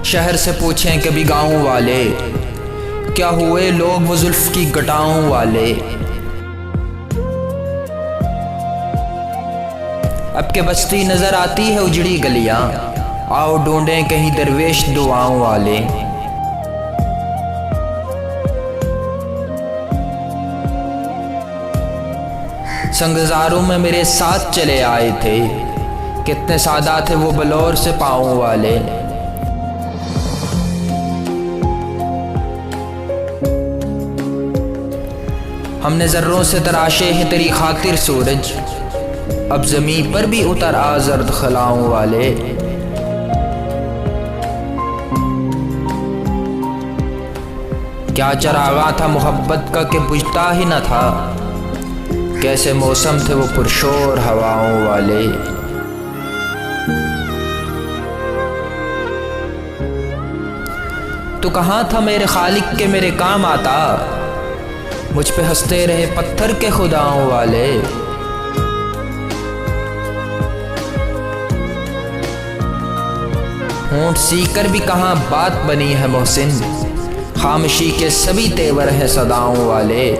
शहर से पूछें कभी गाँव वाले, क्या हुए लोग वो जुल्फ की गटाओं वाले। अब के बस्ती नजर आती है उजड़ी गलियां, आओ ढूंढें कहीं दरवेश दुआओं वाले। संगजारों में मेरे साथ चले आए थे, कितने सादा थे वो बलौर से पाँव वाले। हमने जर्रों से तराशे हैं तेरी खातिर सूरज, अब ज़मीं पर भी उतर आ जर्द खलाओं वाले। क्या चरागा था मोहब्बत का कि बुझता ही न था, कैसे मौसम थे वो पुरशोर हवाओं वाले। तू कहाँ था मेरे खालिक के मेरे काम आता, मुझ पे हंसते रहे पत्थर के खुदाओं वाले। होंठ सीकर भी कहाँ बात बनी है मोहसिन, खामोशी के सभी तेवर हैं सदाओं वाले।